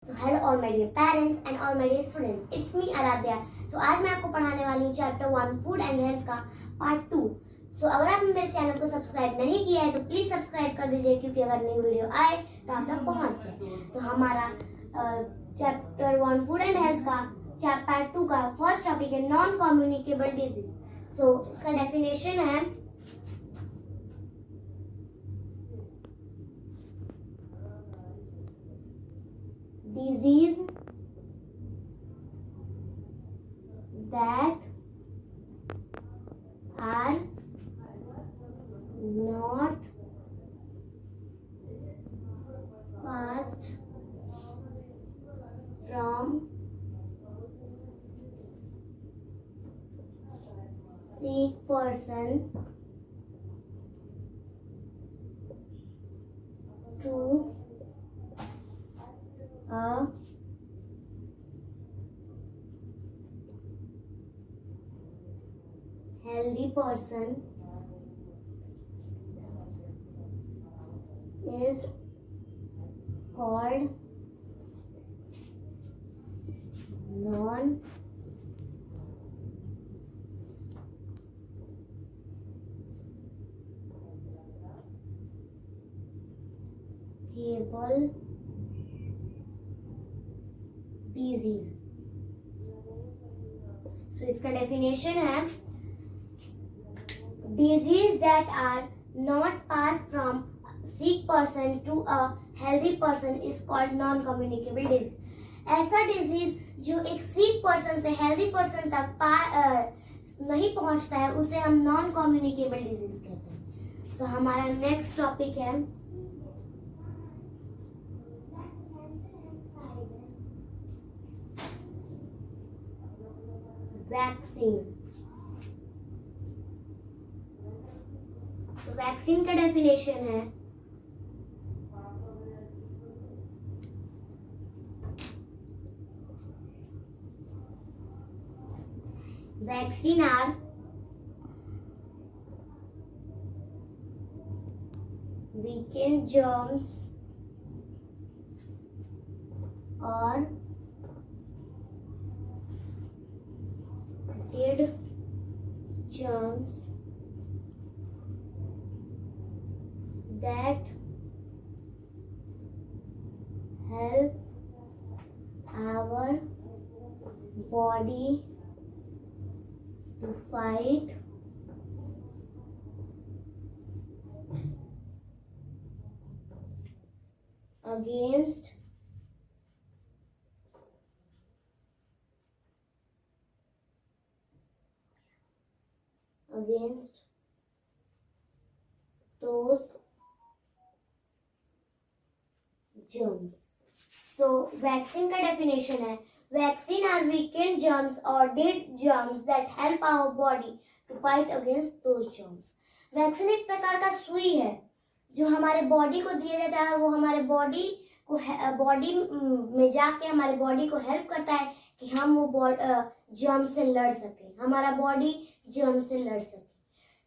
So hello all my dear parents and all my dear students. It's me Aradhya. So आज मैं आपको पढ़ाने वाली हूँ चैप्टर 1 फूड एंड हेल्थ का पार्ट 2. सो अगर आपने मेरे चैनल को सब्सक्राइब नहीं किया है तो प्लीज सब्सक्राइब कर दीजिए, क्योंकि अगर नई वीडियो आए तो आप तक पहुँच जाए. तो हमारा चैप्टर 1 फूड एंड हेल्थ का पार्ट 2 का फर्स्ट टॉपिक है नॉन कम्युनिकेबल डिजीज. सो इसका डेफिनेशन है disease that are not passed from sick person to a healthy person is called non cable disease. So इसका डेफिनेशन है disease that are not passed from sick person to a healthy person is called non communicable disease. ऐसा disease जो एक सिक person से healthy person तक नहीं पहुंचता है उसे हम नॉन कम्युनिकेबल डिजीज कहते हैं. सो हमारा नेक्स्ट टॉपिक है वैक्सीन. तो वैक्सीन का डेफिनेशन है vaccine are weakened germs or dead germs that help our body to fight against those germs. So vaccine का डेफिनेशन है vaccine are weakened germs or dead germs that help our body to fight against those germs. Vaccine एक प्रकार का सुई है जो हमारे body को दिया जाता है और वो हमारे बॉडी में जाके हमारे बॉडी को हेल्प करता है कि हम वो जर्म से लड़ सके, हमारा बॉडी जर्म से लड़ सके.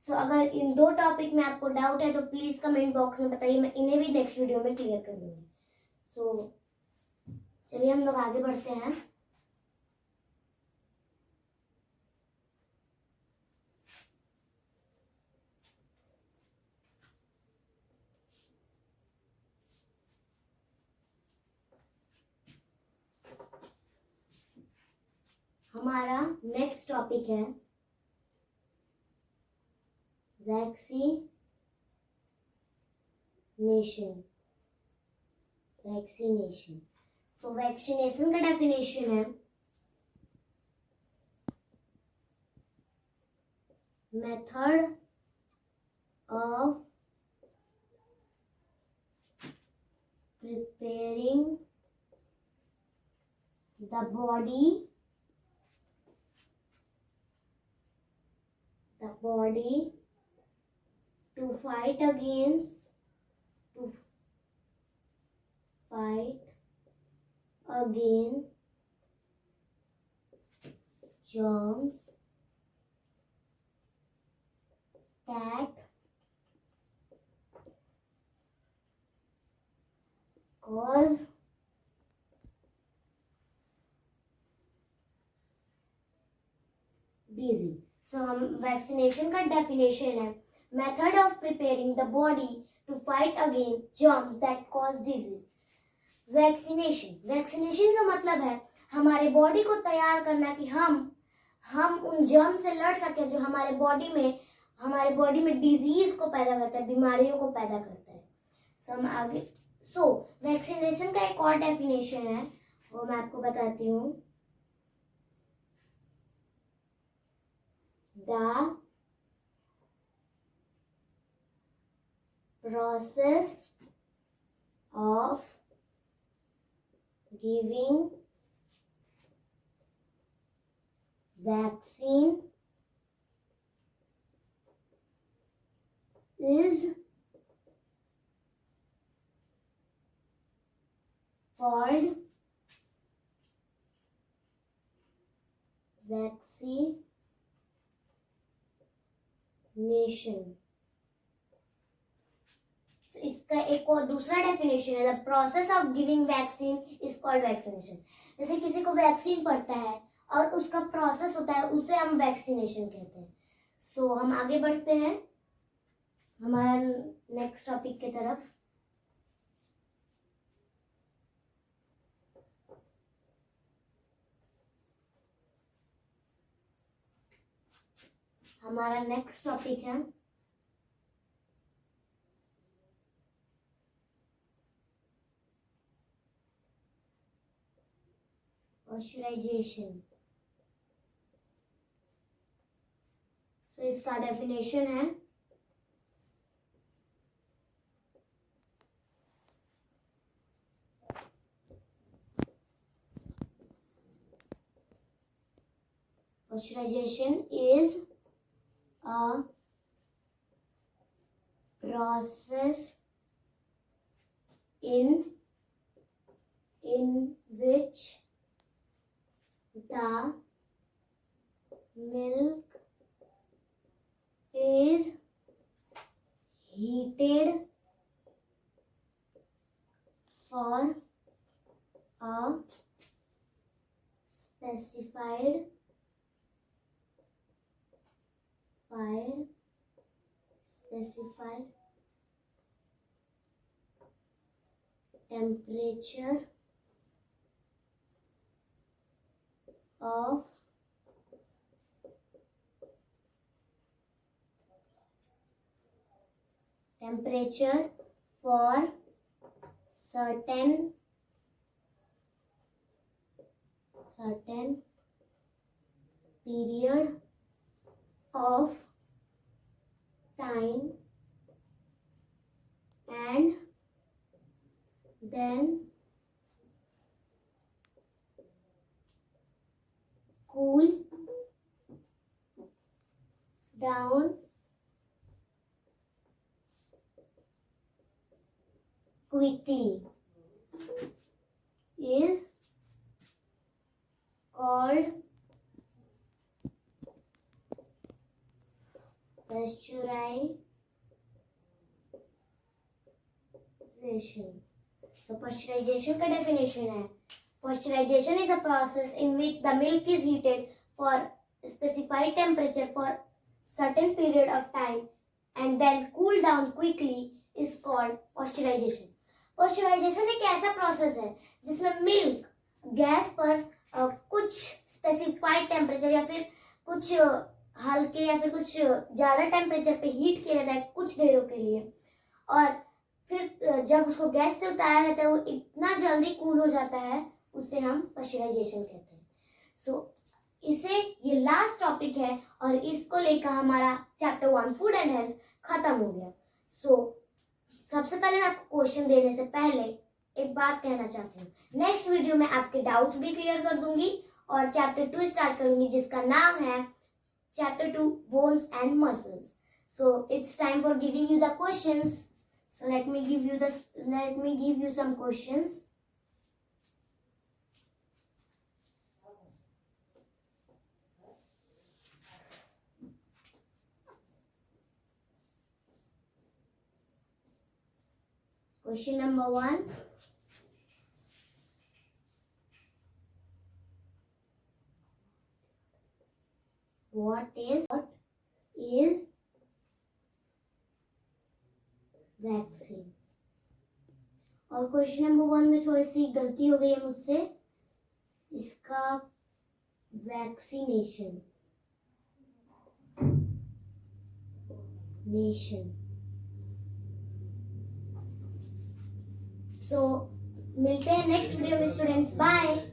सो अगर इन दो टॉपिक में आपको डाउट है तो प्लीज कमेंट बॉक्स में बताइए, मैं इन्हें भी नेक्स्ट वीडियो में क्लियर कर दूंगी. सो चलिए हम लोग आगे बढ़ते हैं. हमारा नेक्स्ट टॉपिक है वैक्सीनेशन. सो वैक्सीनेशन का डेफिनेशन है method of preparing the body to fight against germs that cause disease. So हम वैक्सीनेशन का डेफिनेशन है, method of preparing the body to fight against germs that cause disease. Vaccination का मतलब है हमारे बॉडी को तैयार करना कि हम उन जर्म से लड़ सके जो हमारे बॉडी में डिजीज को पैदा करता है, बीमारियों को पैदा करता है। हम आगे वैक्सीनेशन का एक और डेफिनेशन है, वो मैं आपको बताती हूँ। The process of giving vaccine is called vaccination। इसका एक और दूसरा डेफिनेशन है, the process of giving vaccine is called vaccination. जैसे किसी को वैक्सीन पड़ता है और उसका प्रोसेस होता है, उसे हम वैक्सीनेशन कहते हैं। हम आगे बढ़ते हैं हमारा नेक्स्ट टॉपिक की तरफ। हमारा नेक्स्ट टॉपिक है पॉस्चराइजेशन। इसका डेफिनेशन है, pasteurisation is a process in which the milk is heated for a specified temperature of for certain period of time and then cool down quickly is called pasteurization। pasteurization का definition है, pasteurization is a process in which the milk is heated for specified temperature for certain period of time and then cool down quickly is called pasteurization। pasteurization एक ऐसा process है जिसमें milk gas पर कुछ specified temperature या फिर कुछ हल्के या फिर कुछ ज़्यादा टेम्परेचर पे हीट किया जाता है कुछ देरों के लिए, और फिर जब उसको गैस से उतारा जाता है वो इतना जल्दी कूल हो जाता है, उसे हम पॉस्चराइजेशन कहते हैं। इसे ये लास्ट टॉपिक है और इसको लेकर हमारा चैप्टर 1 फूड एंड हेल्थ खत्म हो गया। सबसे पहले मैं आपको क्वेश्चन देने से पहले एक बात कहना चाहती हूँ, नेक्स्ट वीडियो में आपके डाउट्स भी क्लियर कर दूंगी और चैप्टर 2 स्टार्ट करूंगी जिसका नाम है chapter 2 bones and muscles. It's time for giving you the questions. let me give you some questions। Question number 1, What is vaccine? और क्वेश्चन नंबर 1 में थोड़ी सी गलती हो गई है मुझसे, इसका वैक्सीनेशन सो मिलते हैं नेक्स्ट वीडियो में स्टूडेंट्स, बाय।